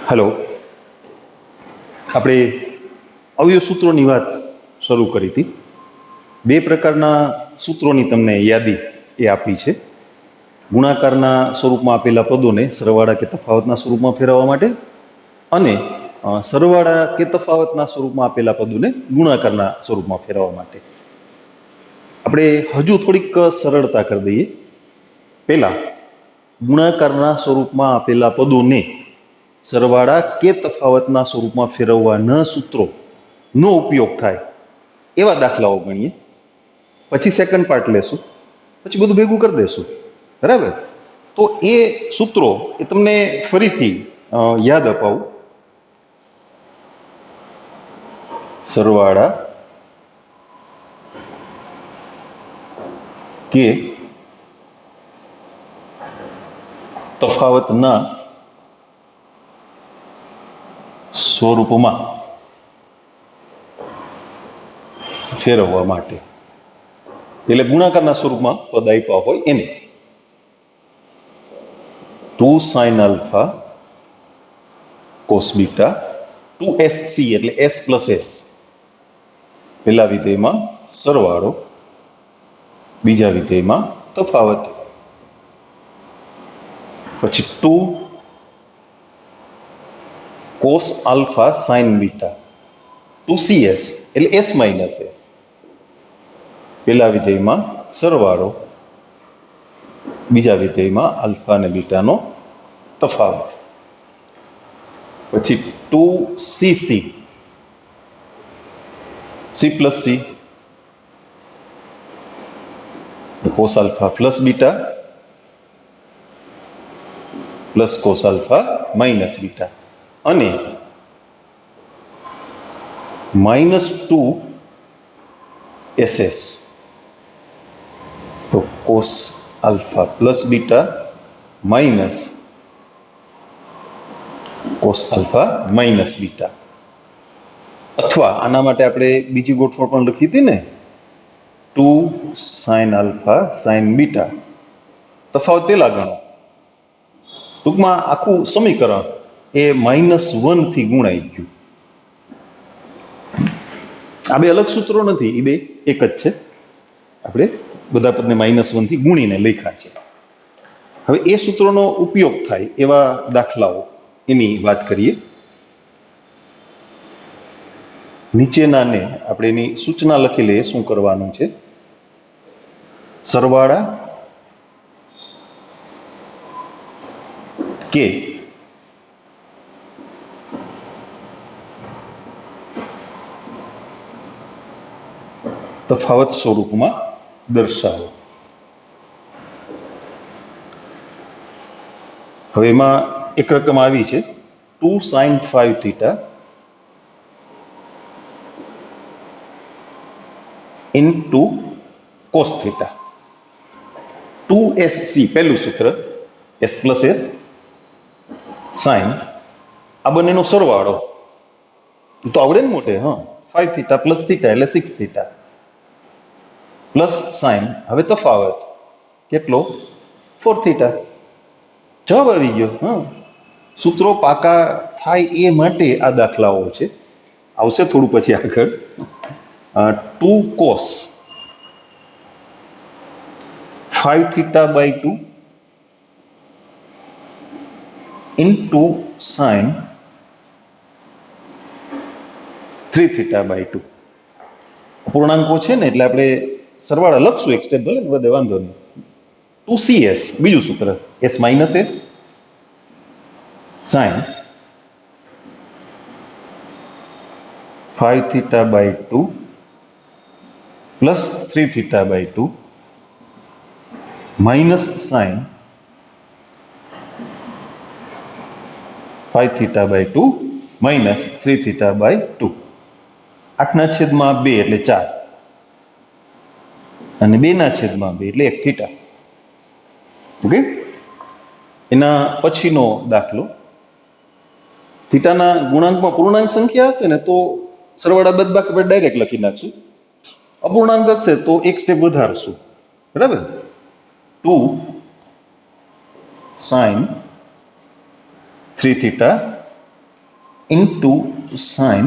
Hello આપણે અવયવ સૂત્રોની વાત શરૂ કરી હતી। બે પ્રકારના સૂત્રોની તમને યાદી એ આપી છે। ગુણાકારના સ્વરૂપમાં આપેલા પદોને સરવાળા કે તફાવતના સ્વરૂપમાં ફેરવવા માટે અને સરવાળા કે તફાવતના સ્વરૂપમાં આપેલા પદોને ગુણાકારના સ્વરૂપમાં ફેરવવા માટે। આપણે હજુ થોડીક સરળતા કરી દઈએ। પહેલા ગુણાકારના સ્વરૂપમાં આપેલા પદોને સરવાળા કે તફાવતના સ્વરૂપમાં ફેરવવાના સૂત્રોનો ઉપયોગ થાય એવા દાખલાઓ ગણીએ, પછી સેકન્ડ પાર્ટ લેશું, પછી બધું ભેગું કરી દેશું, બરાબર? તો એ સૂત્રો એ તમને ફરીથી યાદ અપાવું। સરવાળા કે તફાવતના સ્વરૂપમાં ફેરવવા માટે, એટલે ગુણાકારના સ્વરૂપમાં પદ આપ્યા હોય એને 2 sin alpha cos beta 2sc એટલે s plus s, પહેલા વિધેયમાં સરવાળો, બીજા વિધેયમાં તફાવત, પછી 2 cos alpha sin beta 2cs એટલે s minus s, પહેલા વિધેયમાં સરવાળો, બીજા વિધેયમાં આલ્ફા અને બીટાનો તફાવત, પછી 2cc c plus c cos alpha plus beta plus cos alpha minus beta અને -2 ss, તો cos alpha plus beta minus cos alpha minus beta, અથવા આના માટે આપણે બીજી ગોઠવણ પણ લખી હતી ને, 2 sin alpha sin beta, તફાવત પેલા ગણો, ટૂંકમાં આખું સમીકરણ એ -1 થી ગુણાઈ ગયું। આ બે અલગ સૂત્રો નથી, એ બે એક જ છે, આપણે બધા પદને -1 થી ગુણીને લખ્યા છે। હવે એ સૂત્રોનો ઉપયોગ થાય એવા દાખલાઓ એની વાત કરીએ। નીચેનાને આપણે એની સૂચના લખી લઈએ શું કરવાનું છે। સરવાળા કે તફાવત સ્વરૂપમાં દર્શાવો। હવે એમાં એક રકમ આવી છે 2 sin 5 theta into cos theta 2sc, પહેલું સૂત્ર s plus s sin, આ બંનેનો સરવાળો તો આવડે ને મોટે, 5 theta plus theta એટલે 6 theta પ્લસ સાઇન, હવે તફાવત કેટલો 4 થીટા, જવાબ આવી ગયો। સૂત્રો પાકા થાય એ માટે આ દાખલાઓ છે, આવશે થોડું પછી આગળ। 2 cos 5 theta by 2 into sin 3 theta by 2, પૂર્ણાંકો છે ને એટલે આપણે સરવાળા લખશું એક સ્ટેપ, ભલે વધે વાંધો નહીં। 2cs બીજું સૂત્ર s minus s sin 5 theta by 2 plus 3 theta by 2 minus sin 5 theta by 2 minus 3 theta by 2, 8/2 એટલે 4 અને 2/2 એટલે 1 થીટા। ઓકે, એના પછીનો દાખલો, થીટાના ગુણાંકમાં પૂર્ણાંક સંખ્યા હશે ને તો સરવાળા બાદબાકી આપણે ડાયરેક્ટ લખી નાખશું, અપૂર્ણાંક હશે તો એક સ્ટેપ વધારશું, બરાબર? 2 sin 3 theta into sign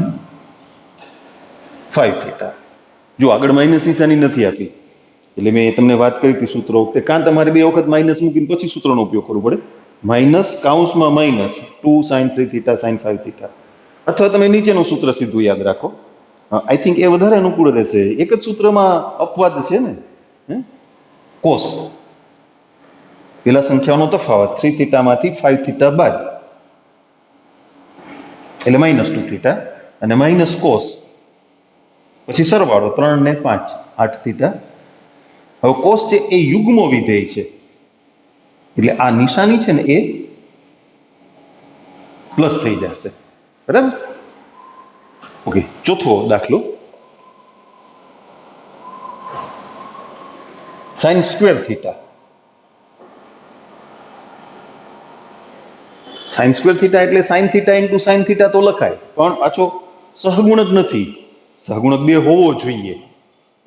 5 theta. જો આગળ માઇનસ નિશાની નથી આપી એટલે મેં તમને વાત કરી હતી સૂત્ર વખતે, કાં તમારે બે વખત માઇનસ મૂકીને પછી સૂત્રનો ઉપયોગ કરવો પડે. માઇનસ કૌંસમાં minus 2 sine 3 theta sine 5 theta, અથવા તમે નીચેનું સૂત્ર સીધું યાદ રાખો. આઈ થિંક એ વધારે અનુકૂળ રહેશે. એક જ સૂત્રમાં અપવાદ છે ને, કોસ, પેલા સંખ્યાઓનો તફાવત 3 થીટામાંથી 5 થીટા બાદ એટલે -2 થીટા, અને માઇનસ કોસ પછી સરવાળો 3 ને 5 8 થીટા. હવે કોસ છે એ યુગ્મ વિધેય છે એટલે આ નિશાની છે ને એ પ્લસ થઈ જશે. બરાબર? ઓકે, ચોથો દાખલો, sine square theta. Sine square theta એટલે sine theta into sine theta તો લખાય, પણ પાછો સહગુણક નથી, સહગુણક 2 હોવો જોઈએ.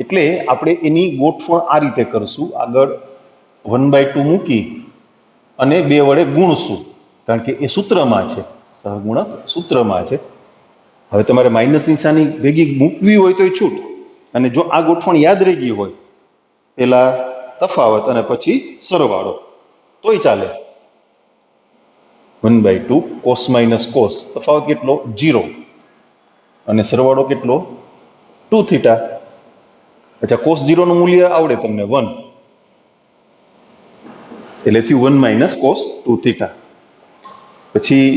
એટલે આપણે એની ગોઠવણ આ રીતે કરશું, આગળ 1/2 મૂકી અને 2 વડે ગુણશું, કારણ કે એ સૂત્રમાં છે, સહગુણક સૂત્રમાં છે. હવે તમારે માઇનસ નિશાની ભેગી મૂકવી હોય તો એ છૂટ, અને જો આ ગોઠવણ યાદ રહી ગઈ હોય, પેલા તફાવત અને પછી સરવાળો, તોય ચાલે. 1/2 કોસ માઇનસ કોસ, તફાવત કેટલો 0, અને સરવાળો કેટલો 2 થીટા. અચ્છા, કોસ 0 નું મૂલ્ય આવડે તમને 1, એટલે થયું 1 - કોસ 2 થીટા. પછી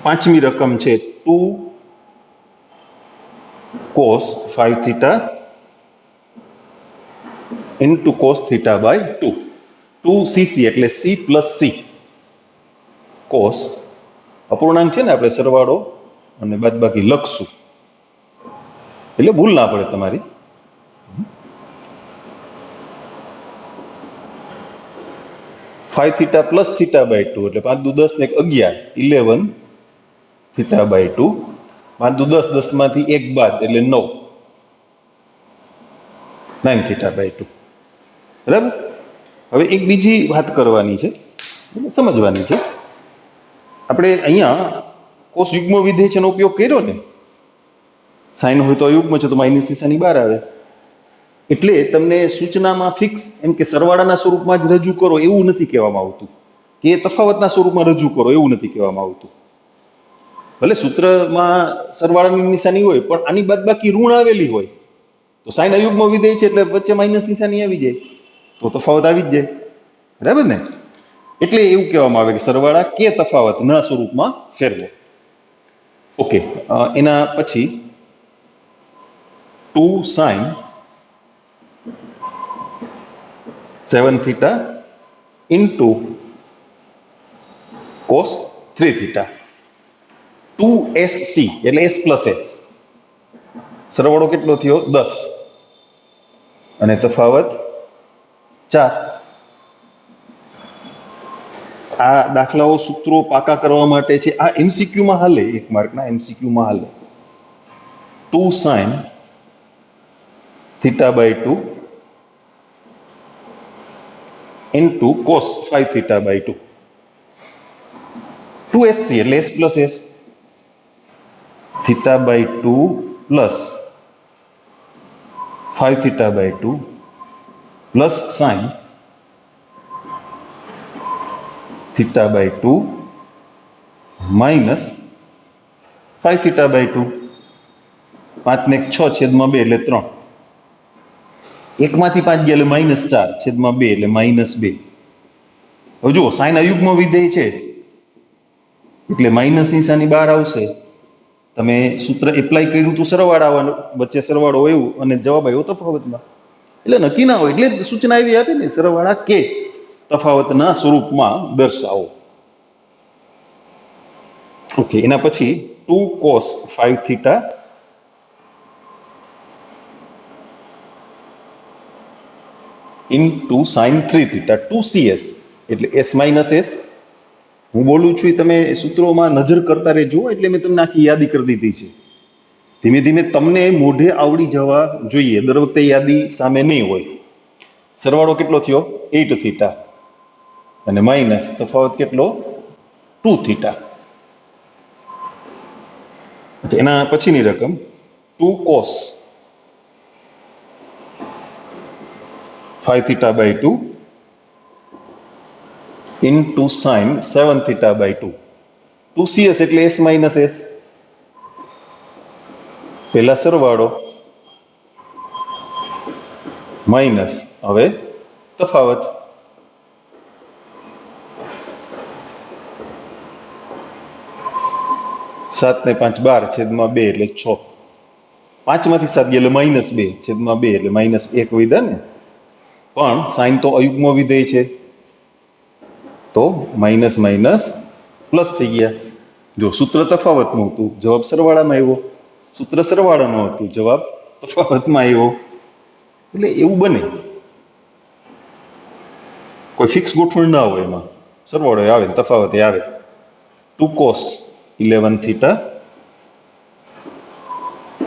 પાંચમી રકમ છે 2 cos 5 theta into cos theta by 2. 2cc એટલે c પ્લસ c. કોસ અપૂર્ણાંક છે ને, આપણે સરવાળો અને બાદબાકી લખશું એટલે ભૂલ ના પડે તમારી. 5 થીટા પ્લસ થીટા બાય 2 એટલે 5 દુ 10 ને 11, 11 થીટા બાય 2. 5 દુ 10, 10 માંથી 1 બાદ એટલે 9, 9 થીટા બાય 2. બરાબર? હવે એક બીજી વાત કરવાની છે, સમજવાની છે. આપણે અહીંયા કોસ યુગ્મ વિધેય છે એનો ઉપયોગ કર્યો ને, સાઇન હોય તો અયુગ્મ છે તો માઇનસ નિશાની બહાર આવે, એટલે તમને સૂચનામાં ફિક્સ એમ કે સરવાળાના સ્વરૂપમાં જ રજૂ કરો એવું નથી કહેવામાં આવતું, કે તફાવતના સ્વરૂપમાં રજૂ કરો એવું નથી કહેવામાં આવતું. ભલે સૂત્રમાં સરવાળાની નિશાની હોય, પણ આની બાદબાકી ઋણ આવેલી હોય તો સાઇન અયુગ્મ વિધેય છે એટલે વચ્ચે માઇનસ નિશાની આવી જાય તો તફાવત આવી જ જાય. બરાબર ને? એટલે એવું કહેવામાં આવે કે સરવાળા કે તફાવત ના સ્વરૂપમાં ફેરવો. ઓકે, એના પછી 2 sine 7 theta into cos 3 theta. 2sc એટલે s પ્લસ s, સરવાળો કેટલો થયો 10, અને તફાવત 4. આ દાખલાઓ સૂત્રો પાકા કરવા માટે છે. આ એમસીક્યુમાં હાલે, 1 માર્કના એમસીક્યુમાં હાલે. 2 sine theta by 2 into cos 5 theta by 2. 2sc એટલે s plus s, theta by 2 plus 5 theta by 2 plus sine theta by 2 minus 5 theta by 2. 5 ને 6 છેદમાં 2 એટલે 3, 1 માંથી 5 ગયા એટલે -4 છેદમાં 2 એટલે -2. હવે જુઓ, સાઇન અયુગ્મ વિધેય છે એટલે માઇનસ નિશાની બહાર આવશે. તમે સૂત્ર એપ્લાય કર્યું તો સરવાળા વચ્ચે સરવાળો આવ્યો અને જવાબ આવ્યો તફાવતમાં, એટલે નક્કી ના હોય, એટલે સૂચના એવી આપે ને, સરવાળા કે તફાવતના સ્વરૂપમાં દર્શાવો. ઓકે, એના પછી 2 cos 5 theta into sign 3 theta. 2cs એટલે s માઇનસ s. હું બોલું છું એ તમે સૂત્રોમાં નજર કરતા રહેજો, એટલે મેં તમને આખી યાદી કરી દીધી છે. ધીમે ધીમે તમને મોઢે આવડી જવા જોઈએ, દર વખતે યાદી સામે નહીં હોય. સરવાળો કેટલો થયો 8 થીટા, અને માઇનસ તફાવત કેટલો 2 થીટા. એના પછીની રકમ 2 cos 5 theta by 2 into sin 7 theta by 2. 2cs એટલે s minus s. પહેલા સરવાળો માઇનસ હવે તફાવત. 7 ને 5 12 છેદમાં 2 એટલે 6. 5 માંથી 7 ગયા એટલે -2 છેદમાં 2 એટલે -1 વિધા ને. પણ સાઇન તો અયુગ્મ વિધેય છે તો માઇનસ માઇનસ પ્લસ થઈ ગયા. જો સૂત્ર તફાવતનું હતું જવાબ સરવાળામાં આવ્યો, સૂત્ર સરવાળાનું હતું જવાબ તફાવતમાં આવ્યો. એટલે એવું બને, કોઈ ફિક્સ ગોઠવણ ના હોય એમાં. સરવાળો આવે ને તફાવત આવે. 2 cos 11 theta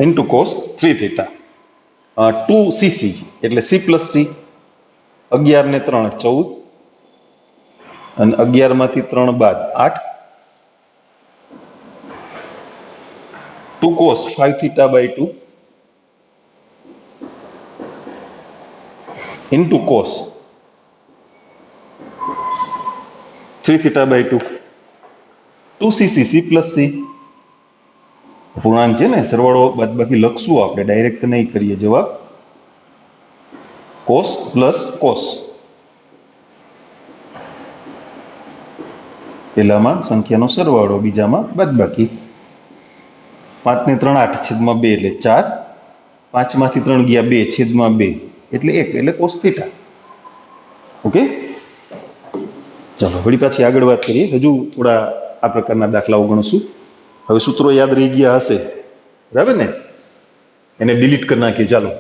into cos 3 theta. 2 cc એટલે c plus c. 11 ને 3 14 અને 11 માંથી 3 બાદ 8. 2 cos 5 theta by 2 into cos 3 theta by 2. 2 cc c plus c. પૂર્ણાંક છે ને, સરવાળો બાદબાકી લખશું આપણે, ડાયરેક્ટ નહીં કરીએ. જવાબ cos plus cos. પહેલામાં સંખ્યાનો સરવાળો, બીજામાં બાદબાકી. 5 ને 3 8 છેદમાં 2 એટલે 4. 5 માંથી 3 ગયા 2 છેદમાં 2 એટલે 1 એટલે cos theta. ઓકે, ચાલો વળી પાછી આગળ વાત કરીએ. હજુ થોડા આ પ્રકારના દાખલાઓ ગણશું. હવે સૂત્રો યાદ રહી ગયા હશે, બરાબર ને? એને ડિલીટ કરી નાખીએ. ચાલો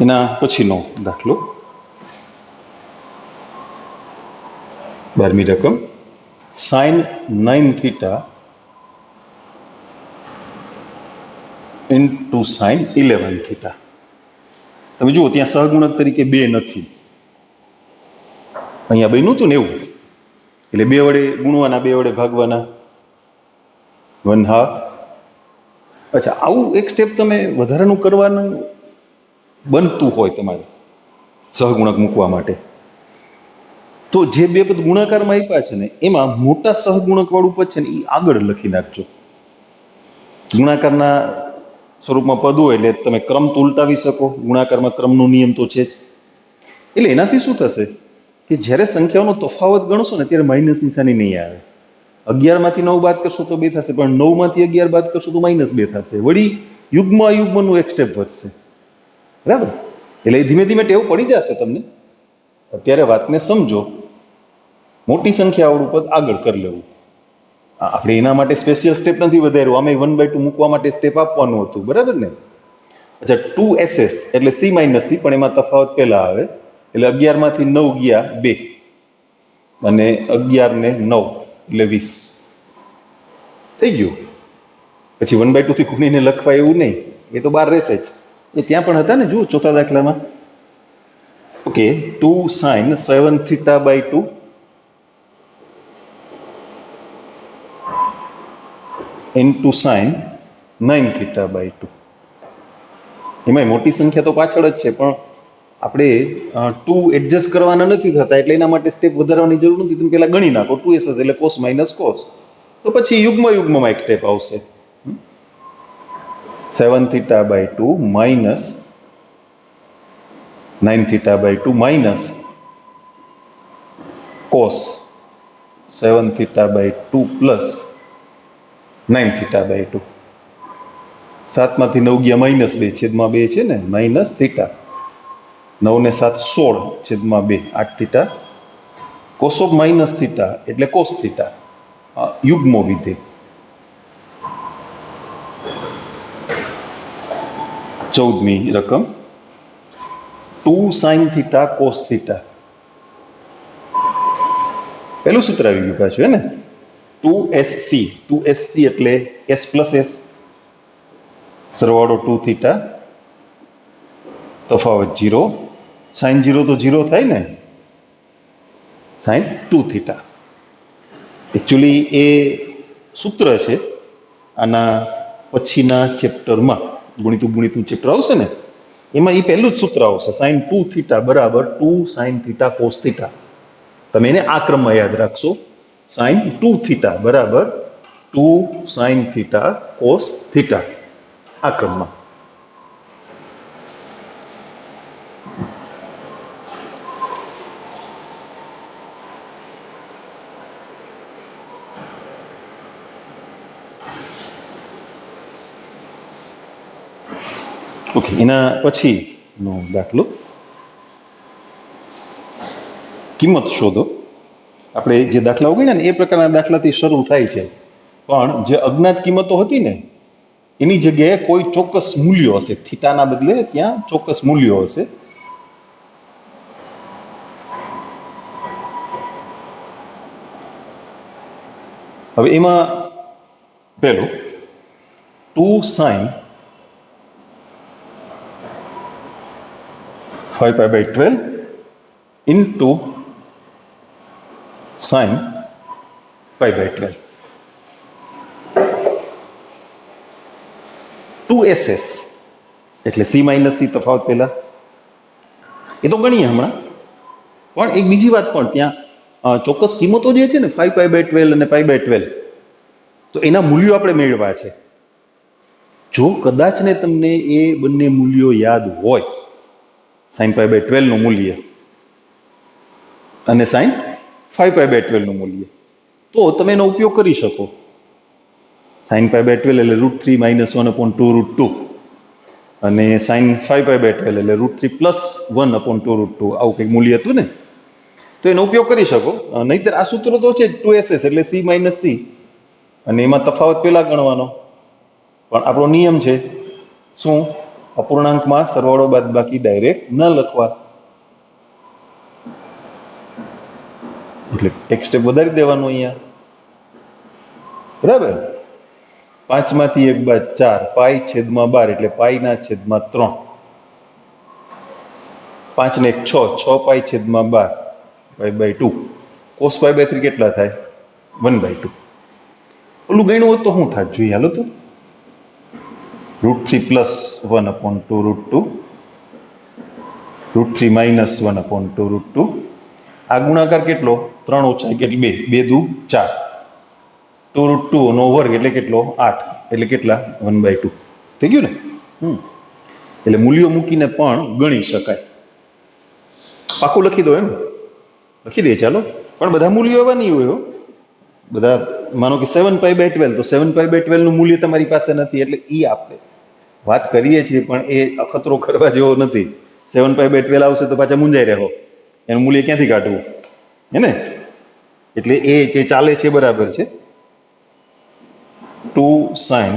એના પછીનો દાખલો 12મી રકમ sin 9 theta into sin 11 theta. તમે જુઓ ત્યાં સહગુણક તરીકે 2 નથી, અહીંયા બન્યું હતું ને એવું, એટલે 2 વડે ગુણવાના, 2 વડે ભાગવાના, 1/2. અચ્છા, આવું એક સ્ટેપ તમે વધારાનું કરવાનું બનતું હોય તમારે સહગુણક મૂકવા માટે, તો જે 2 પદ ગુણાકારમાં આપ્યા છે ને એમાં મોટા સહગુણક વાળું પદ છે ને એ આગળ લખી નાખજો. ગુણાકારના સ્વરૂપમાં પદ હોય એટલે તમે ક્રમ તો ઉલટાવી શકો, ગુણાકારમાં ક્રમનો નિયમ તો છે જ. એટલે એનાથી શું થશે કે જ્યારે સંખ્યાઓનો તફાવત ગણશો ને ત્યારે માઇનસ નિશાની નહીં આવે. 11 માંથી 9 બાદ કરશો તો 2 થશે, પણ 9 માંથી 11 બાદ કરશો તો -2 થશે. વળી યુગ્મ અયુગ્મનું એક સ્ટેપ વધશે, બરાબર? એટલે ધીમે ધીમે ટેવ પડી જશે તમને. અત્યારે વાતને સમજો. મોટી સંખ્યાવાળું પદ આગળ કરી લેવું. આપણે એના માટે સ્પેશિયલ સ્ટેપ નથી વધાર્યું, આમે 1/2 મૂકવા માટે સ્ટેપ આપવાનું હતું, બરાબર ને? અચ્છા, 2ss એટલે c - c, પણ એમાં તફાવત પહેલા આવે. એટલે 11 માંથી 9 ગયા 2 અને 11 ને 9 એટલે 20 થઈ ગયું. પછી 1/2 થી ગુણીને લખવા એવું નહીં, એ તો બહાર રહેશે જ. એ ત્યાં પણ હતા ને, જુઓ ચોથા દાખલામાં. Okay, 2 sin 7 theta by 2 into sin 9 theta by 2. એમાં મોટી સંખ્યા તો પાછળ જ છે, પણ આપણે 2 એડજસ્ટ કરવાના નથી થતા, એટલે એના માટે સ્ટેપ વધારવાની જરૂર નથી. તમે પેલા ગણી નાખો 2ss એટલે cos minus cos, તો પછી યુગ્મમાં એક સ્ટેપ આવશે. 7 theta by 2 minus 9 theta by 2 minus cos 7 theta by 2 plus 9 theta by 2. 7 માંથી 9 ગયા -2 છેદમાં 2 છે ને, minus theta. 9 ને 7 16 છેદમાં 2 8 theta cos of minus theta એટલે કોસ થીટા, યુગ્મો વિધેય. 14મી રકમ 2 સાઇન થીટા કોસ થીટા. પહેલું સૂત્ર આવી ગયું પાછું, હે ને? 2SC એટલે S પ્લસ S, સરવાળો 2 થીટા, તફાવત 0. સાઇન 0 તો 0 થાય ને, સાઇન 2 થીટા. એકચ્યુઅલી એ સૂત્ર છે આના પછીના ચેપ્ટરમાં, ગુણિતું ચેપ્ટર આવશે ને, એમાં એ પહેલું જ સૂત્ર આવશે, સાઇન 2 થીટા બરાબર 2 સાઇન થીટા કોસ થીટા. તમે એને આ ક્રમમાં યાદ રાખશો, સાઇન 2 થીટા બરાબર 2 સાઇન થીટા કોસ થીટા, આ ક્રમમાં. ઓકે, એના પછીનો દાખલો, કિંમત શોધો. આપણે જે દાખલાઓ ગણ્યા ને એ પ્રકારના દાખલાથી શરૂ થાય છે, પણ જે અજ્ઞાત કિંમતો હતી ને એની જગ્યાએ કોઈ ચોક્કસ મૂલ્યો હશે, થીટાના બદલે ત્યાં ચોક્કસ મૂલ્યો હશે. હવે એમાં પહેલું 2 સાઇન 5π/12 ઇન્ટુ સાઇન π/12. 2SS એટલે C માઇનસ C તફાવત પહેલા એ તો ગણીએ હમણાં, પણ એક બીજી વાત પણ ત્યાં ચોક્કસ કિંમતો જે છે ને 5π/12 અને π/12, તો એના મૂલ્યો આપણે મેળવવા છે. જો કદાચ ને તમને એ બંને મૂલ્યો યાદ હોય, સાઇન π/12 નું મૂલ્ય અને સાઇન 5π/12 નું મૂલ્ય, તો તમે એનો ઉપયોગ કરી શકો. સાઇન π/12 એટલે √3 - 1/2√2 અને સાઇન 5π/12 એટલે √3 + 1/2√2, આવું કંઈક મૂલ્ય હતું ને, તો એનો ઉપયોગ કરી શકો. નહીતર આ સૂત્ર તો છે 2SS એટલે C - C, અને એમાં તફાવત પહેલા ગણવાનો. પણ આપણો નિયમ છે શું? અપૂર્ણાંકમાં સરવાળો બાદબાકી ડાયરેક્ટ ન લખવા, એટલે એક સ્ટેપ વધારી દેવાનું અહીંયા, બરાબર. 5 માંથી 1 બાદ 4, π/12 એટલે π/3. 5 ને 1 6, 6π/12 π/2. cos π/3 કેટલા થાય? 1/2. ઓલું ગણ્યું હોત તો શું થાય જોઈએ, હાલો તો. √3 + 1/2√2, √3 - 1/2√2. આ ગુણાકાર કેટલો? 3 ઓછા 1 એટલે 2, 2 દુ 4, 2√2 નો વર્ગ એટલે કેટલો? 8, એટલે કેટલા? 1/2. થઈ ગયું ને? એટલે મૂલ્યો મૂકીને પણ ગણી શકાય. પાકું લખી દો, એમ લખી દે ચાલો. પણ બધા મૂલ્યો એવા નહીં હોય, બધા માનો કે 7π/12, તો 7π/12 નું મૂલ્ય તમારી પાસે નથી, એટલે એ આપણે વાત કરીએ છીએ પણ એ અખતરો કરવા જેવો નથી. 7π/12 આવશે તો પાછા મૂંઝાઈ રહો, એનું મૂલ્ય ક્યાંથી કાઢવું, હે ને? એટલે એ જે ચાલે છે બરાબર છે. 2 સાઇન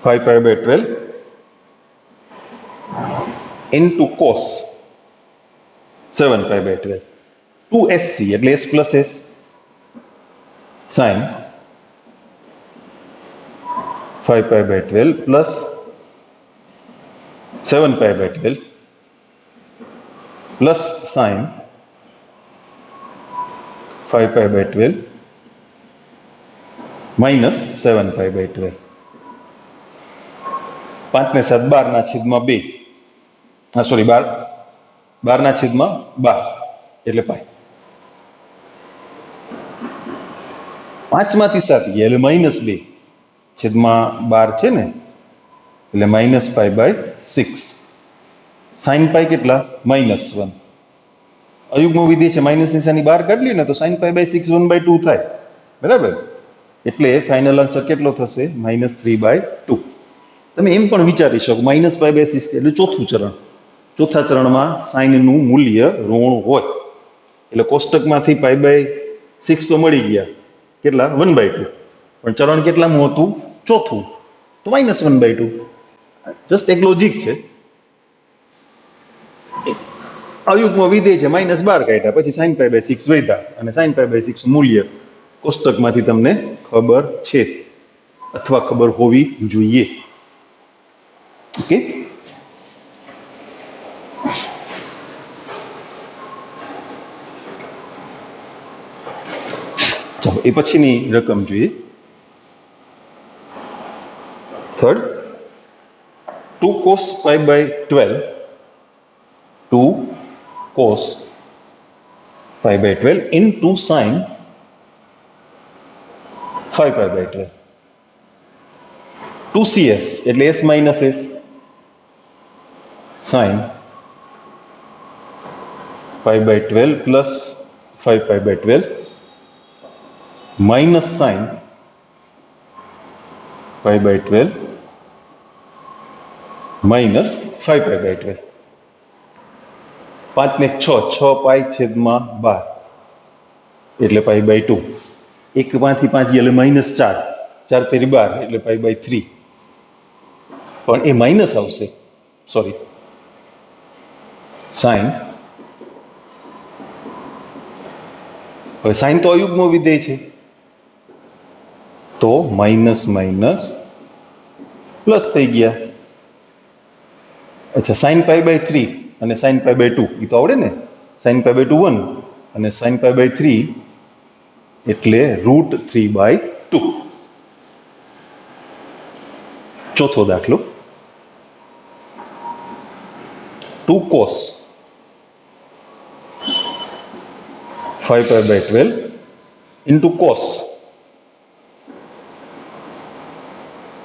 5π/12 ઇન્ટુ કોસ 7π/12. 2SC એટલે S plus S, sine 5π/12 plus 7π/12 plus sine 5π/12 minus 7π/12. 5 ને 7 12/2, સોરી 12/12 એટલે પાય. 5 માંથી 7 ગયા એટલે -2 છેદમાં 12 છે ને, એટલે -π/6. સાઇન પાઈ કેટલા? -1. અયુગ્મ વિધેય છે, માઇનસ નિશાની બહાર કાઢલી ને તો સાઇન π/6 1/2 થાય, બરાબર. એટલે ફાઇનલ આન્સર કેટલો થશે? -3/2. તમે એમ પણ વિચારી શકો, -π/6 એટલે ચોથું ચરણ, ચોથા ચરણમાં સાઇનનું મૂલ્ય ઋણ હોય એટલે કોષ્ટકમાંથી π/6 તો મળી ગયા, કેટલા 1/2, પણ ચરણ કેટલામું હતું? ચોથું, તો -1/2. જસ્ટ એક લોજિક છે. અયુગ્મ વિધેય છે, -12 કાઢ્યા, પછી sin π/6 વધ્યા અને sin π/6 મૂલ્ય કોષ્ટકમાંથી તમને ખબર છે અથવા ખબર હોવી જોઈએ. ઓકે, ચાલો એ પછીની રકમ જોઈએ. Third, 2 cos π/12 2 cos π/12 into sin 5π/12. 2cs એટલે s minus s sin π/12 plus 5π/12 minus sin π/12 minus 5π/12. 5 ને 6π/12 એટલે π/2. 1 માંથી 5 એટલે -4, 4 તેરી 12 એટલે π/3. પણ એ માઇનસ આવશે, સોરી, સાઇન. હવે સાઇન તો અયુગ્મ વિધેય છે, તો માઇનસ માઇનસ પ્લસ થઈ ગયા. અચ્છા, સાઇન π/3 અને સાઇન π/2 એ તો આવડે ને. સાઇન π/2 1 અને સાઇન π/3 એટલે √3/2. ચોથો દાખલો, 2 cos 5π/12 into cos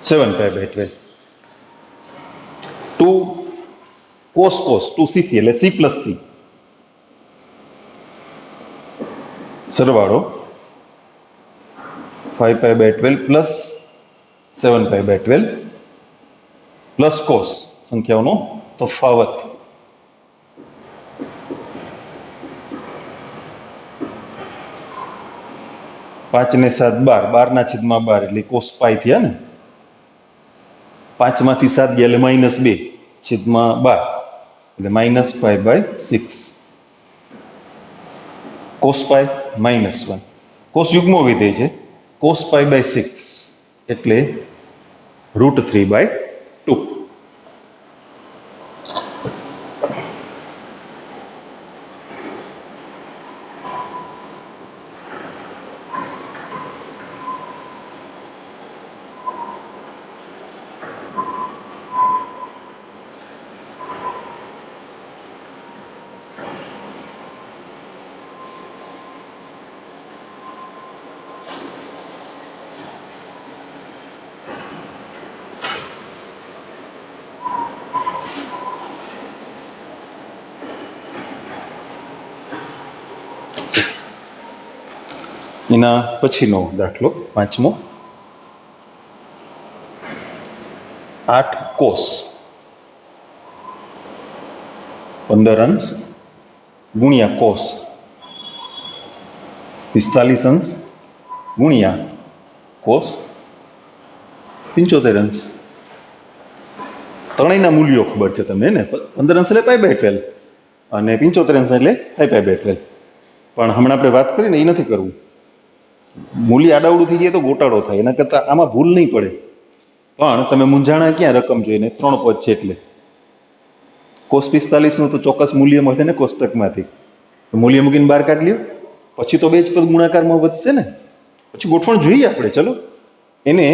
7π/12. 2 cos 2cc એટલે c plus c, સરવાળો 5π/12 plus 7π/12 plus cos, સંખ્યાઓનો તફાવત. પાંચ ને 7 12, 12/12 એટલે cos π થયા ને. 5 માંથી 7 ગયા એટલે -2/12 એટલે -π/6. cos π -1. cos યુગ્મ વિધેય છે, cos π/6 એટલે √3/2. એના પછીનો દાખલો પાંચમો, 8 cos 15 અંશ ગુણ્યા cos 45 અંશ ગુણ્યા cos 75 અંશ. ત્રણેયના મૂલ્યો ખબર છે તમને ને. 15 અંશ એટલે π/12 અને 75 અંશ એટલે 5π/12. પણ હમણાં આપણે વાત કરીને એ નથી કરવું. મૂલ્ય આડાવડું થઈ જાય તો ગોટાળો થાય, એના કરતાં આમાં ભૂલ નહીં પડે. પણ તમે મૂંઝાણા ક્યાં રકમ જોઈને? 3 પદ છે એટલે. cos 45 નું તો ચોક્કસ મૂલ્ય મળે ને કોષ્ટકમાંથી, તો મૂલ્ય મૂકીને બહાર કાઢી લ્યો. પછી તો બે જ પદ ગુણાકારમાં વધશે ને. પછી ગોઠવણ જોઈએ આપણે, ચલો એને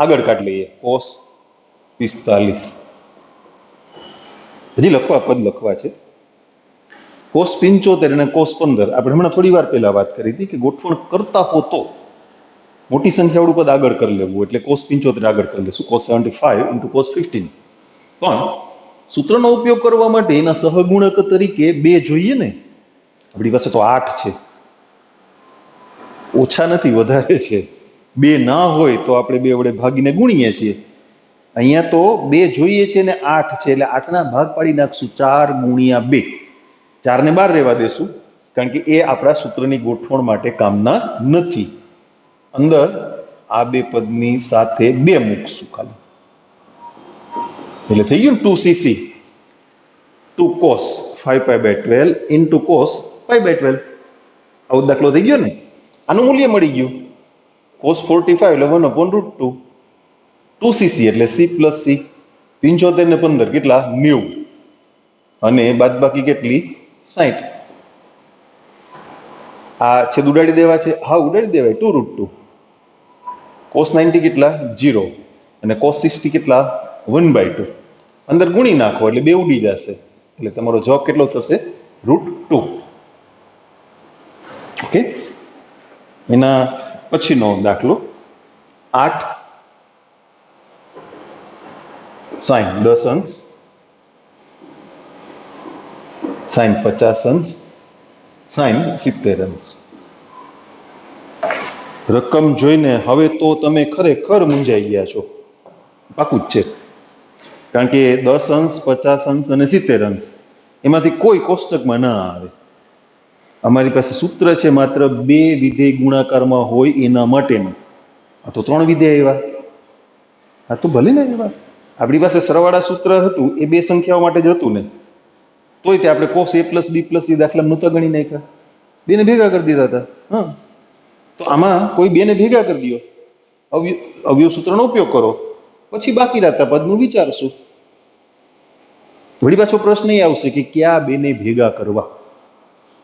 આગળ કાઢી લઈએ. cos 45 હજી લખવા, પદ લખવા છે. cos 75 અને cos 15 આપણે હમણાં થોડી વાર પહેલા વાત કરી હતી કે ગોઠવણ કરતા હો તો મોટી સંખ્યાવાળું પદ આગળ કરી લેવું, એટલે cos 75 આગળ કરી લેશું, cos 75 into cos 15. પણ સૂત્રનો ઉપયોગ કરવા માટે એના સહગુણક તરીકે 2 જોઈએ ને. આપણી પાસે તો 8 છે, ઓછા નથી વધારે છે. 2 ના હોય તો આપણે 2 વડે ભાગીને ગુણીએ છીએ. અહીંયા તો 2 જોઈએ છે ને 8 છે, એટલે 8ના ભાગ પાડી નાખશું. 4 ગુણ્યા 2. 4 ને બહાર રહેવા દેશું, કારણ કે એ આપણા સૂત્રની ગોઠવણ માટે કામના નથી. અંદર આ બે પદની સાથે 2 મૂકશું ખાલી, એટલે થઈ ગયું ને 2cc. 2 cos 5π/12 into cos π/12. આવો દાખલો થઈ ગયો ને. આનું મૂલ્ય મળી ગયું. cos 45 એટલે 1/√2. 2cc એટલે c + c. 75 ને 15 કેટલા? 90. અને બાદબાકી કેટલી? 60. આ છેદ ઉડાડી દેવા છે. હા, ઉડાડી દેવાય. 2√2. cos 90 કેટલા? 0. અને cos 60 કેટલા? 1/2. અંદર ગુણી નાખો એટલે 2 ઉડી જશે, એટલે તમારો જવાબ કેટલો થશે? √2. ઓકે. એના પછીનો દાખલો 8 sin 10 અંશ sin 50 અંશ sin 70 અંશ. રકમ જોઈને હવે તો તમે ખરેખર મૂંઝાઈ ગયા છો. પાકું જ છે, કારણ કે 10 અંશ 50 અંશ અને 70 અંશ એમાંથી કોઈ કોષ્ટકમાં ના આવે. અમારી પાસે સૂત્ર છે માત્ર 2 વિધેય ગુણાકારમાં હોય એના માટેનું. આ તો 3 વિધેય આવ્યા. આ તો ભલે ને આવ્યા. આપણી પાસે સરવાળા સૂત્ર હતું એ 2 સંખ્યાઓ માટે જ હતું ને, તોય તે આપણે cos a + b + c દાખલા નહોતા ગણી નાખ્યા, 2 ને ભેગા કરી દીધા હતા. હા, તો આમાં કોઈ 2 ને ભેગા કરી દો, અવયવ સૂત્રનો ઉપયોગ કરો, પછી બાકી રહેતા પદનું વિચારશું. વળી પાછો પ્રશ્ન એ આવશે કે કયા 2 ને ભેગા કરવા,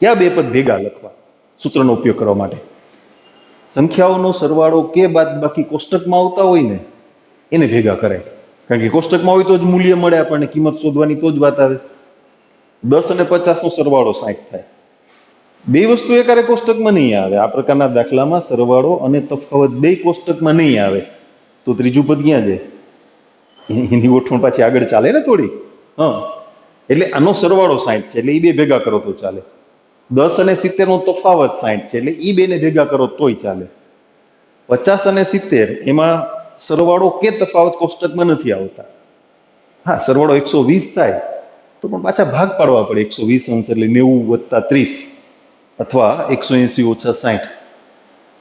કયા 2 પદ ભેગા લખવા સૂત્રનો ઉપયોગ કરવા માટે. સંખ્યાઓનો સરવાળો કે બાદબાકી કોષ્ટકમાં આવતા હોય ને એને ભેગા કરાય, કારણ કે કોષ્ટકમાં હોય તો જ મૂલ્ય મળે આપણને, કિંમત શોધવાની તો જ વાત આવે. 10 અને 50 નો સરવાળો 60 થાય. 2 વસ્તુ એકારે કોષ્ટકમાં નહીં આવે. આ પ્રકારના દાખલામાં સરવાળો અને તફાવત 2 કોષ્ટકમાં નહીં આવે તો ત્રીજું પદ ક્યાં જાય? એની ગોઠવણ પાછી આગળ ચાલે ને થોડી. હા, એટલે આનો સરવાળો 60 છે, એટલે એ 2 ભેગા કરો તો ચાલે. 10 અને 70 નો તફાવત 60 છે, એટલે એ 2 ને ભેગા કરો તોય ચાલે. 50 અને 70 એમાં સરવાળો કે તફાવત કોષ્ટકમાં નથી આવતા. હા, સરવાળો 120 થાય તો પણ પાછા ભાગ પાડવા પડે. 120 અંશ એટલે 90 + 30 અથવા 180 - 60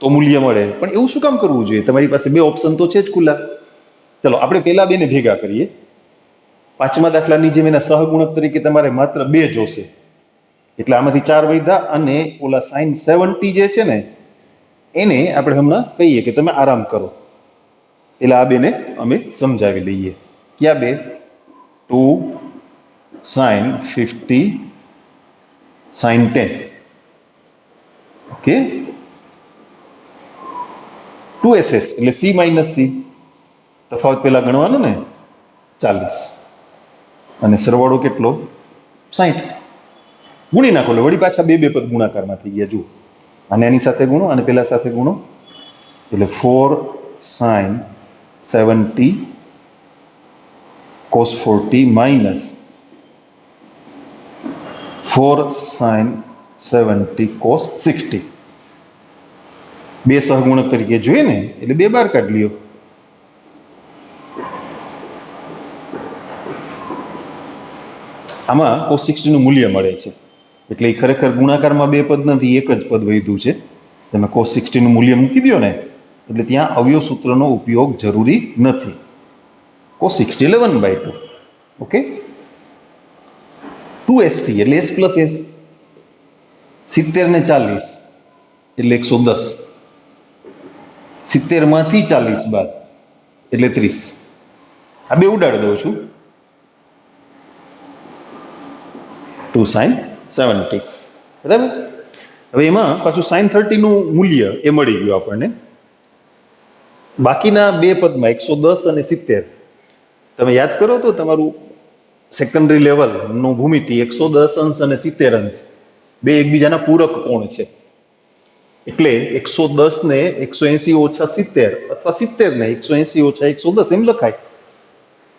તો મૂલ્ય મળે. પણ એવું શું કામ કરવું જોઈએ? તમારી પાસે 2 ઓપ્શન તો છે જ ખુલ્લા. ચલો આપણે પેલા 2 ને ભેગા કરીએ. 5મા દાખલાની જેમ એના સહગુણક તરીકે તમારે માત્ર 2 જોશે, એટલે આમાંથી 4 વધ્યા. અને ઓલા sin 70 જે છે ને એને આપણે હમણાં કહીએ કે તમે આરામ કરો, એટલે આ 2 ને અમે સમજાવી લઈએ. ક્યાં 2? 2 sin 50 sin 10. ઓકે, 2ss એટલે c - c. તફાવત પેલા ગણવાનો ને, 40. અને સરવાળો કેટલો? 60. ગુણી નાખો એટલે વળી પાછા 2 પદ ગુણાકારમાં થઈ ગયા. જુઓ, અને આની સાથે ગુણો અને પેલા સાથે ગુણો એટલે 4 sin 70 cos 40 minus 4 sin 70 cos 60. 2 સહગુણક તરીકે જોઈએ ને એટલે 2 બહાર કાઢી લ્યો. આમાં cos 60 નું મૂલ્ય મળે છે, એટલે એ ખરેખર ગુણાકારમાં 2 પદ નથી, એક જ પદ વધ્યું છે. તમે cos 60 નું મૂલ્ય મૂકી દો ને એટલે ત્યાં અવયવ સૂત્રનો ઉપયોગ જરૂરી નથી. cos 60 એટલે 1/2. ઓકે, 2sc એટલે s + s. 70 ને 40 એટલે 110. 70 માંથી 40 બાદ એટલે 30. આ 2 ઉડાડી દઉં છું. 2 sin 70. બરાબર. હવે એમાં પાછું sin 30 નું મૂલ્ય એ મળી ગયું આપણને. બાકીના 2 પદમાં 110 અને 70 તમે યાદ કરો તો તમારું સેકન્ડરી લેવલ નું ભૂમિતિ 110 અંશ અને 70 અંશ 2 એકબીજાના પૂરક કોણ છે, એટલે 110 ને 180 - 70 અથવા 70 ને 180 - 110 એમ લખાય.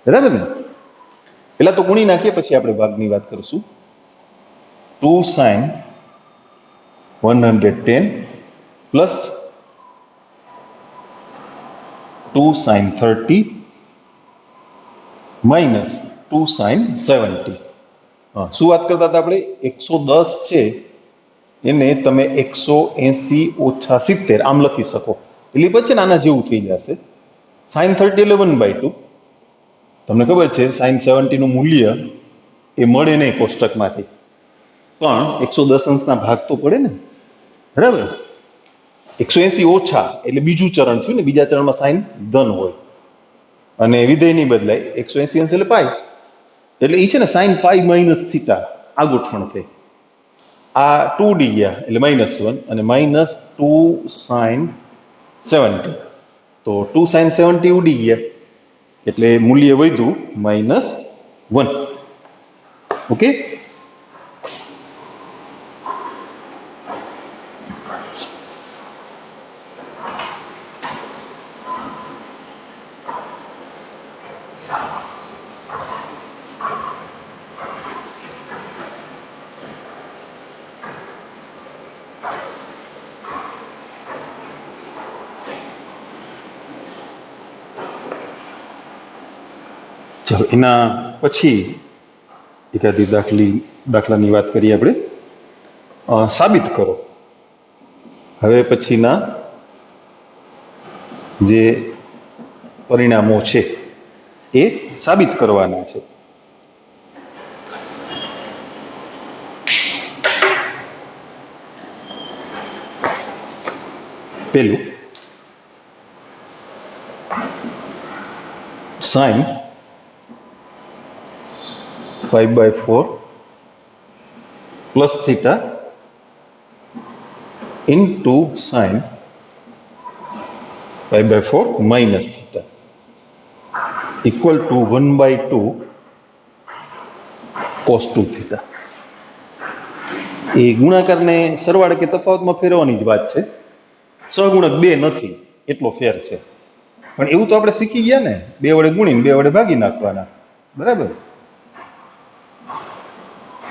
બરાબર ને? પેલા તો ગુણી નાખીએ, પછી આપણે ભાગની વાત કરીશું. 2 sin 110 plus 2 sin 30 minus 2 sin 70. હા, શું વાત કરતા હતા આપણે? 110 છે એને તમે 180 ઓછા 70 આમ લખી શકો, એટલે પછી ને આના જેવું થઈ જશે. sin 30 એટલે 1/2. તમને ખબર છે sin 70 નું મૂલ્ય એ મળે નહીં કોષ્ટકમાંથી, પણ 110 અંશના ભાગ તો પડે ને, બરાબર? 180 ઓછા એટલે બીજું ચરણ થયું ને, બીજા ચરણમાં સાઇન ધન હોય અને વિધેય નહીં બદલાય. 180 અંશ એટલે પાઈ, એટલે એ છે ને સાઇન પાઈ માઇનસ થીટા આ ગોઠવણ થઈ. આ 2d ગયા એટલે -1 અને -2 sin 70, તો 2 sin 70 ઉડી ગયા એટલે મૂલ્ય વધ્યું -1. ઓકે, ચાલો એના પછી એકાદી દાખલાની વાત કરીએ આપણે. સાબિત કરો. હવે પછીના જે પરિણામો છે એ સાબિત કરવાના છે. પેલું, sin π/4 plus theta into sin π/4 minus theta equal to 1/2 cos 2 theta. એ ગુણાકારને સરવાળે કે તફાવતમાં ફેરવવાની જ વાત છે. સહગુણક 2 નથી એટલો ફેર છે, પણ એવું તો આપણે શીખી ગયા ને, 2 વડે ગુણીને 2 વડે ભાગી નાખવાના, બરાબર?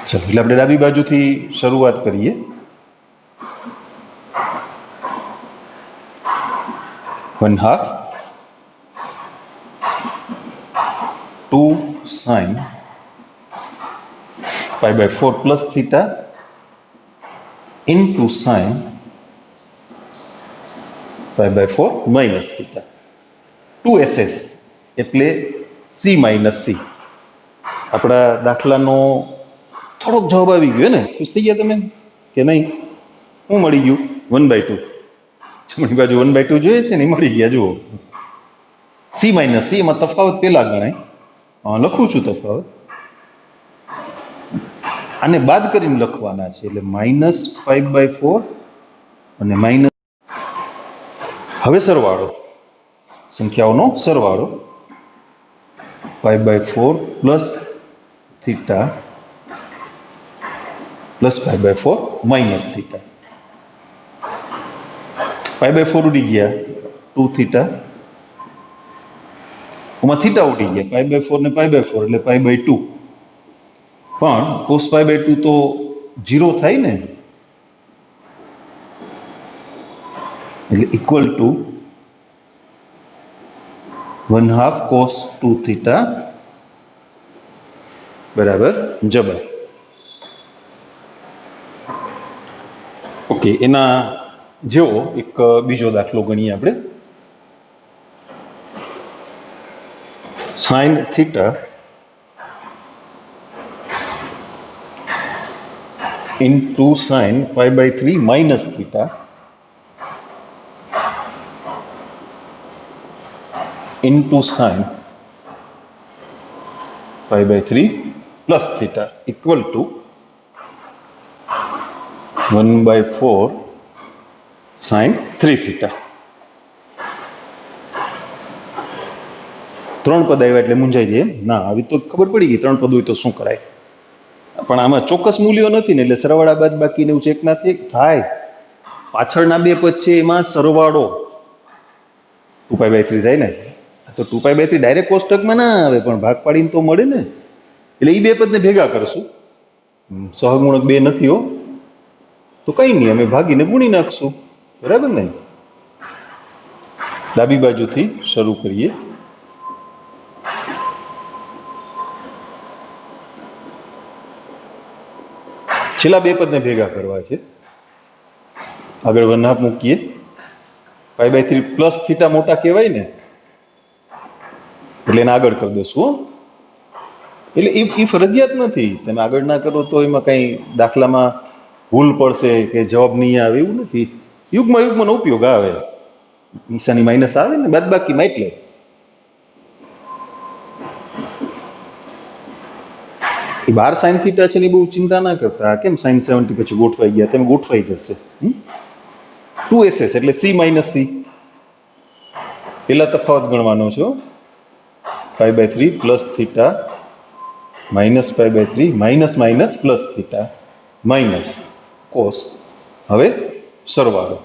ચાલો, એટલે આપણે ડાબી બાજુથી શરૂઆત કરીએ. One half 2 sin π/4 plus theta into sin π/4 minus theta. 2ss એટલે c minus c. આપણા દાખલાનો થોડોક જવાબ આવી ગયો ને? ખુશ થઈ ગયા તમે કે નહીં? શું મળી ગયું? 1/2. જમણી બાજુ 1/2 જોઈએ છે ને, એ મળી ગયા. જુઓ, c minus c, એમાં તફાવત પેલા ગણાય. લખું છું તફાવત, આને બાદ કરીને લખવાના છે, એટલે -π/4 અને માઇનસ. હવે સરવાળો, સંખ્યાઓનો સરવાળો, π/4 plus theta plus π/4 minus theta. π/4 ઉડી ગયા, 2 theta, આમાં થીટા ઉડી ગયા, π/4 ને π/4 એટલે π/2. પણ cos π/2 તો 0 થાય ને, એટલે ઇક્વલ ટુ 1/2 cos 2 theta બરાબર જબર. ઓકે, એના જેવો એક બીજો દાખલો ગણીએ આપણે. sin theta into sin π/3 minus theta into sin π/3 plus theta equal to 1/4 sin 3 theta. 3 પદ આવ્યા એટલે મૂંઝાઈ જાય ના? આવી તો ખબર પડી ગઈ 3 પદ હોય તો શું કરાય, પણ આમાં ચોક્કસ મૂલ્યો નથી ને, એટલે સરવાળા બાદ બાકીને એવું ચેક ના થાય. પાછળના 2 પદ છે એમાં સરવાળો 2π/3 થાય ને, તો 2π/3 ડાયરેક્ટ કોષ્ટકમાં ના આવે, પણ ભાગ પાડીને તો મળે ને, એટલે એ 2 પદને ભેગા કરશું. સહગુણક 2 નથી હો, તો કઈ નહીં, અમે ભાગીને ગુણી નાખશું, બરાબર ને? ડાબી બાજુથી શરૂ કરીએ. છેલ્લા બે પદને ભેગા કરવા છે. આગળ 1/2 મૂકીએ. π/3 પ્લસ થીટા મોટા કહેવાય ને, એટલે એને આગળ કરી દઈશું. એટલે એ ફરજિયાત નથી. તમે આગળ ના કરો તો એમાં કઈ દાખલામાં ભૂલ પડશે કે જવાબ નહીં આવે એવું નથી. યુગ્મનો ઉપયોગ આવે. નિશાની માઇનસ આવે ને બાદબાકીમાં, એટલે એ 12 સાઈન થીટા છે ને બહુ ચિંતા ના કરતા. કેમ સાઈન 70 પછી ગોઠવાઈ ગયા? તેમ ગોઠવાઈ જશે. 2ss એટલે c માઇનસ c. પેલા તફાવત ગણવાનો છો. π/3 plus theta minus π/3 minus minus plus theta minus cos. હવે સરવાળો.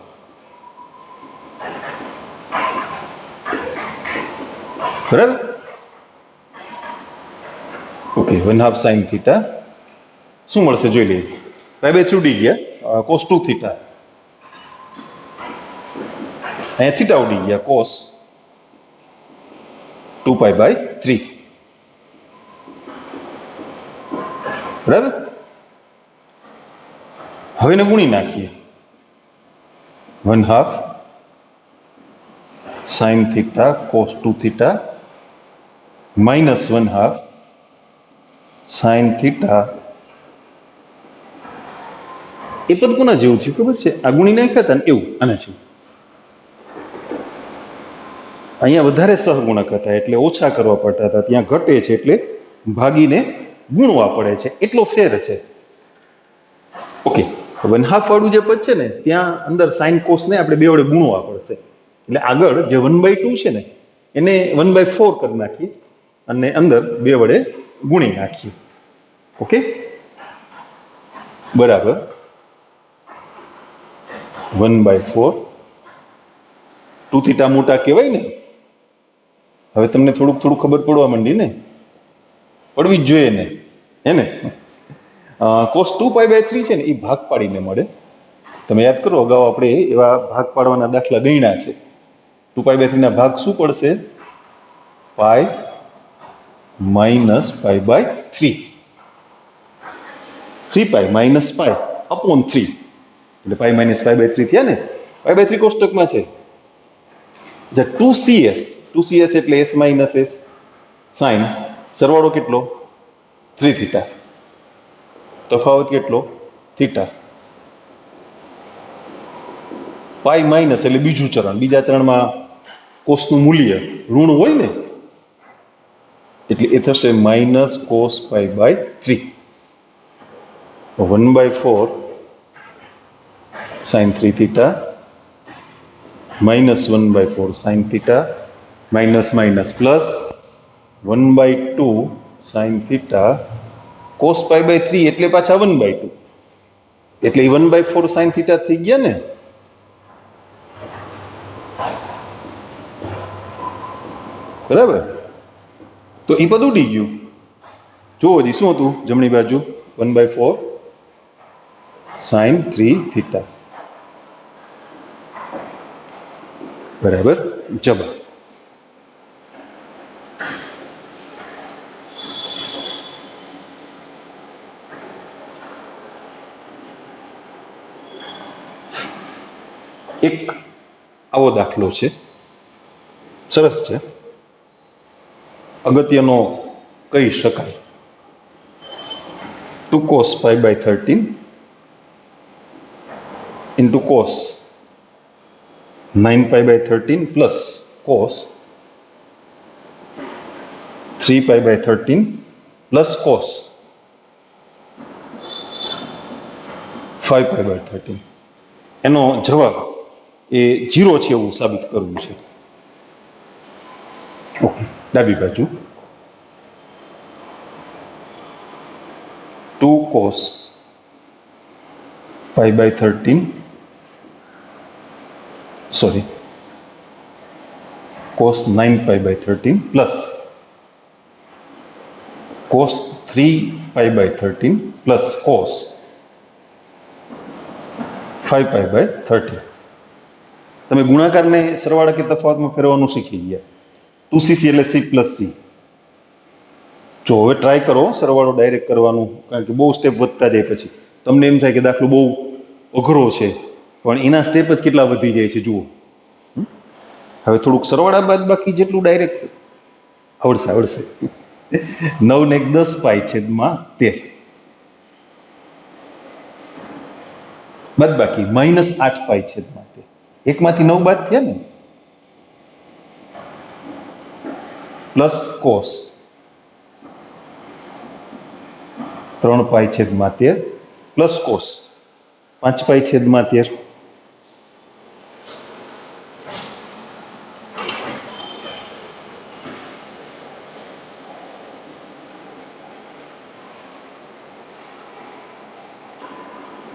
બરાબર? ઓકે, 1/2 સાઈન થીટા શું મળશે જોઈ લઈએ. π/3 ઉડી ગયા, કોસ 2 થીટા. અહીંયા થીટા ઉડી ગયા, કોસ 2π/3. બરાબર? હવે એને ગુણી નાખીએ. 1/2 sine theta cos 2 theta minus 1/2 sine theta. એ પદ કોના જેવું થયું ખબર છે? આ ગુણી નાખ્યા હતા ને એવું આના જેવું. અહીંયા વધારે સહગુણક હતા એટલે ઓછા કરવા પડતા હતા, ત્યાં ઘટે છે એટલે ભાગીને ગુણવા પડે છે, એટલો ફેર છે. ઓકે, 1/2 વાળું જે પદ છે ને ત્યાં અંદર સાઈન કોસ ને આપણે બે વડે ગુણવા પડશે. એટલે આગળ જે 1/2 છે ને એને 1/4 કરી નાખીએ અને અંદર બે વડે ગુણી નાખીએ. ઓકે, બરાબર. 1/4 2 થીટા મોટા કહેવાય ને. હવે તમને થોડું ખબર પડવા માંડી ને, પડવી જ જોઈએ ને, હે ને? કોસ 2π/3 છે ને એ ભાગ પાડીને મળે. તમે યાદ કરો, અગાઉ આપણે એવા ભાગ પાડવાના દાખલા ગણ્યા છે. 2π/3 ના ભાગ શું પડશે? Pi minus π/3. 3π minus pi upon 3 એટલે પાઈ માઇનસ π/3 થયા ને. π/3 કોષ્ટકમાં છે. 2cs એટલે s માઇનસ s સાઈન. સરવાળો કેટલો? 3 થીટા. તફાવત કેટલો? થીટા. પાઈ માઇનસ એટલે બીજું ચરણ. બીજા ચરણમાં કોસનું મૂલ્ય ઋણ હોય ને, એટલે એ થશે minus cos π/3. 1/4 sine 3 theta minus 1/4 sine theta minus minus plus 1/2 sine theta cos π/3 એટલે પાછા 1/2 એટલે 1/4 સાઈન થીટા થઈ ગયા ને. બરાબર? તો એ પદ ઉડી ગયું. જુઓ હજી શું હતું જમણી બાજુ? 1/4 સાઈન 3 થીટા. બરાબર? જવાબ. એક આવો દાખલો છે, સરસ છે, અગત્યનો કહી શકાય. 2 cos π/13 into cos 9π/13 plus cos 3π/13 plus cos 5π/13. એનો જવાબ એ 0 છે એવું સાબિત કરવું છે. ઓકે, ડાબી બાજુ 2 cos π/13 cos 9π/13 plus cos 3π/13 plus cos 5π/13. તમે ગુણાકારને સરવાળા કે તફાવતમાં ફેરવવાનું શીખી ગયા. 2cc એટલે c પ્લસ c. જો હવે ટ્રાય કરો સરવાળો ડાયરેક્ટ કરવાનું, કારણ કે બહુ સ્ટેપ વધતા જાય પછી. તમને એમ થાય કે દાખલો બહુ અઘરો છે, પણ એના સ્ટેપ જ કેટલા વધી જાય છે જુઓ. હવે થોડુંક સરવાળા બાદ બાકી જેટલું ડાયરેક્ટ આવડશે. 9 ને 10 પાઈ છેદમાં 13 બાદ બાકી -8 પાઈ છેદમાં 13, એકમાંથી 9 બાદ થયા ને, પ્લસ કોસ 3 પાઈ છેદમાં 13 પ્લસ કોસ 5 પાઈ છેદમાં 13,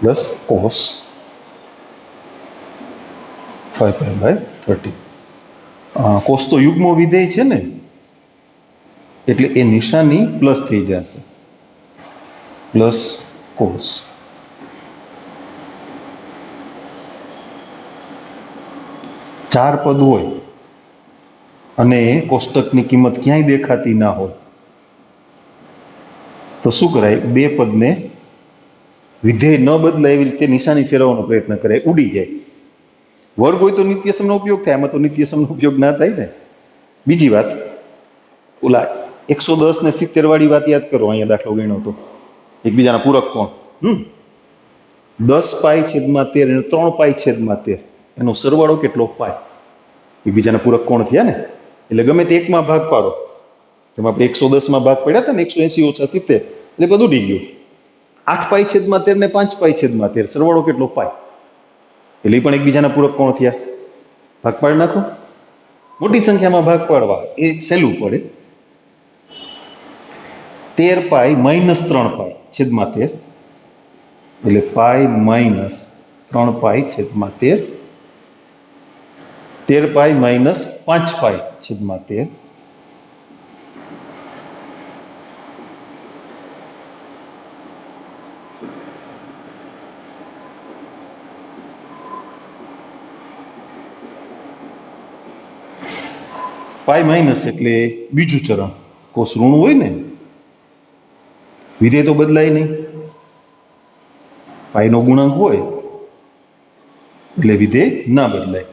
plus cos 5 pi by 13. Cos તો યુગ્મ વિધેય છે ને, એટલે એ નિશાની પ્લસ થઈ જશે, પ્લસ કોસ. ચાર પદ હોય અને કોષ્ટકની કિંમત ક્યાંય દેખાતી ના હોય તો શું કરાય, બે પદને વિધેય ન બદલાય એવી રીતે નિશાની ફેરવવાનો પ્રયત્ન કરે, ઉડી જાય. વર્ગ હોય તો નિત્યસમનો ઉપયોગ થાય, આમાં તો નિત્યસમનો ઉપયોગ ના થાય ને. બીજી વાત, ઓલા 110 ને 70 વાળી વાત યાદ કરો. અહીંયા દાખલો ગણ્યો તો એકબીજાના પૂરક કોણ, 10 પાઈ છેદમાં 13 અને 3 પાઈ છેદમાં 13, એનો સરવાળો કેટલો? પાઈ. એકબીજાના પૂરક કોણ થયા ને, એટલે ગમે તે એકમાં ભાગ પાડો. જેમ આપણે 110 માં ભાગ પડ્યા હતા ને, 180 ઓછા 70, એટલે બધું ઉડી ગયું. 8 પાઈ છેદમાં 13 ને 5 પાઈ છેદમાં 13, સરવાળો કેટલો? પાઈ. એટલે એ પણ એકબીજાના પૂરક કોણ થયા. ભાગ પાડી નાખો. મોટી સંખ્યામાં ભાગ પાડવા એ સહેલું પડે. 13 પાઈ -3 પાઈ છેદમાં 13, એટલે પાઈ -3 પાઈ છેદમાં 13, 13 પાઈ -5 પાઈ છેદમાં 13, પાઈ માઇનસ એટલે બીજું ચરણ. કોસ ઋણ હોય ને, વિધેય તો બદલાય નહીં. પાઈનો ગુણાંક હોય એટલે વિધેય ના બદલાય.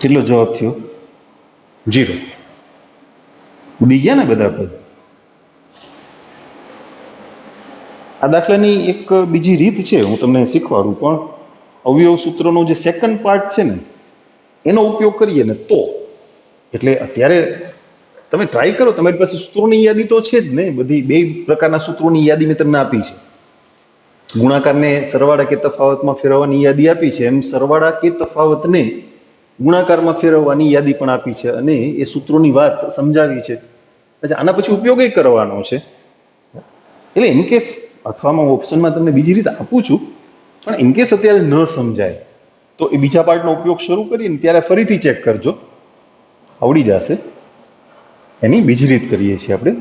કેટલો જવાબ થયો? 0. ઉડી ગયા ને બધા પદ. આ દાખલાની એક બીજી રીત છે, હું તમને શીખવાડું. પણ અવયવ સૂત્રનો જે સેકન્ડ પાર્ટ છે ને, એનો ઉપયોગ કરીએ ને તો, એટલે અત્યારે તમે ટ્રાય કરો. તમારી પાસે સૂત્રોની યાદી તો છે જ ને બધી. બે પ્રકારના સૂત્રોની યાદી મેં તમને આપી છે. ગુણાકારને સરવાળા કે તફાવતમાં ફેરવવાની યાદી આપી છે, એમ સરવાળા કે તફાવતને ગુણાકારમાં ફેરવવાની યાદી પણ આપી છે, અને એ સૂત્રોની વાત સમજાવી છે. આના પછી ઉપયોગ કરવાનો છે. એટલે ઇનકેસ, અથવામાં ઓપ્શનમાં તમને બીજી રીતે આપું છું, પણ ઇનકેસ અત્યારે ન સમજાય તો એ બીજા પાર્ટનો ઉપયોગ શરૂ કરીએ ને ત્યારે ફરીથી ચેક કરજો, આવડી જશે. એની બીજી રીત કરીએ છીએ આપણે.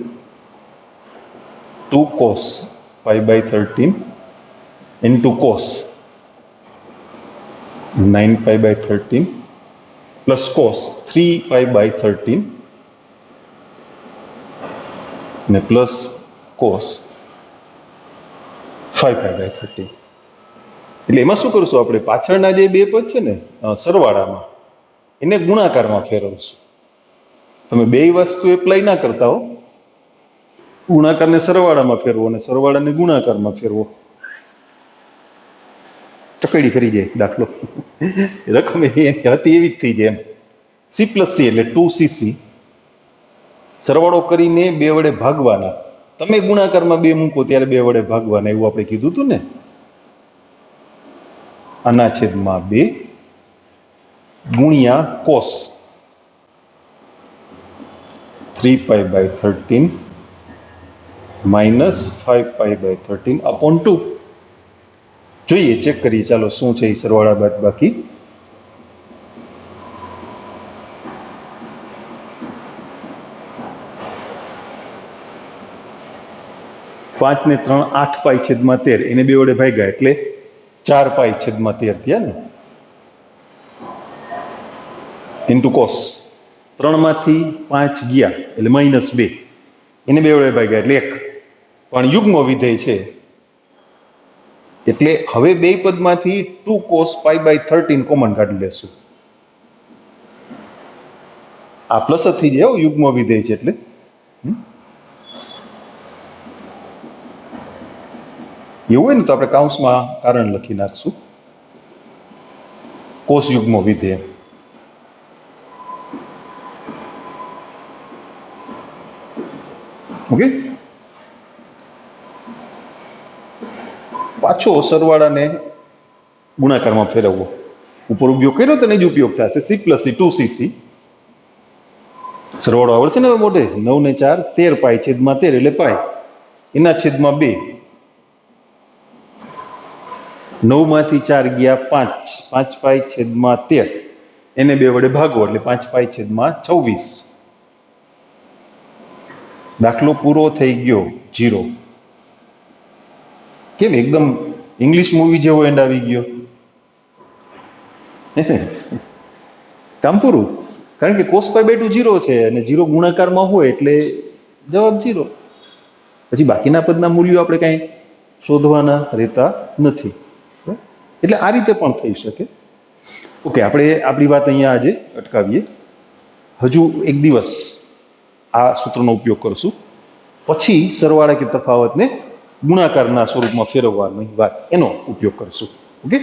2 cos 5/13 into cos 9π/13 plus cos 3π/13 ને પ્લસ cos 5π/13. એટલે એમાં શું કરશું આપણે? પાછળના જે બે પદ છે ને સરવાળામાં, એને ગુણાકારમાં ફેરવશું. તમે બે વસ્તુ એપ્લાય ના કરતા હો. ગુણાકારને સરવાળામાં ફેરવો અને સરવાળાને ગુણાકારમાં ફેરવો. ચકડી ફરી જાય દાખલો. રકમ હતી એવી જ થઈ જાય એમ. C+C એટલે 2cc. સરવાળો કરીને બે વડે ભાગવાના. તમે ગુણાકારમાં બે મૂકો ત્યારે બે વડે ભાગવાના, એવું આપણે કીધું હતું ને. આના છેદમાં 2 ગુણ્યા cos 3π/13 minus 5π/13 upon 2. જોઈએ, ચેક કરીએ. ચાલો શું છે એ સરવાળા બાદ બાકી. પાંચ ને 3 8π/13, એને બે વડે ભાગ્યા એટલે 4π/13 થયા ને, ઇન્ટુ કોસ. 3 માંથી 5 ગયા એટલે -2, એને 2 વડે ભાગ્યા એટલે 1. પણ યુગ્મ વિધેય છે એટલે હવે બે પદમાંથી 2 cos π/13 કોમન કાઢી લેશું. આ પ્લસ જ થઈ જાય, યુગ્મ વિધેય છે એટલે. એવું હોય ને તો આપણે કાઉન્સમાં કારણ લખી નાખશું, કોસ યુગ્મ વિધેય. ઓકે, પાછો સરવાળાને ગુણાકારમાં ફેરવવો. ઉપર ઉપયોગ કર્યો તો જ ઉપયોગ થશે. c + c 2cc. સરવાળો આવડશે ને હવે મોઢે. 9 ને 4 13π/13 એટલે પાય, એના છેદમાં 2. 9 માંથી 4 ગયા 5, 5π/13, એને 2 વડે ભાગો એટલે 5π/26. દાખલો પૂરો થઈ ગયો, 0. કેમ એકદમ ઇંગ્લિશ મૂવી જેવો એન્ડ આવી ગયો? કામ પૂરું. કારણ કે cos π/2 0 છે અને 0 ગુણાકારમાં હોય એટલે જવાબ 0. પછી બાકીના પદના મૂલ્યો આપણે કાંઈ શોધવાના રહેતા નથી. એટલે આ રીતે પણ થઈ શકે. ઓકે, આપણે આપણી વાત અહીંયા આજે અટકાવીએ. હજુ એક દિવસ આ સૂત્રનો ઉપયોગ કરશું, પછી સરવાળા કે તફાવતને ગુણાકારના સ્વરૂપમાં ફેરવવાની વાત, એનો ઉપયોગ કરશું. ઓકે.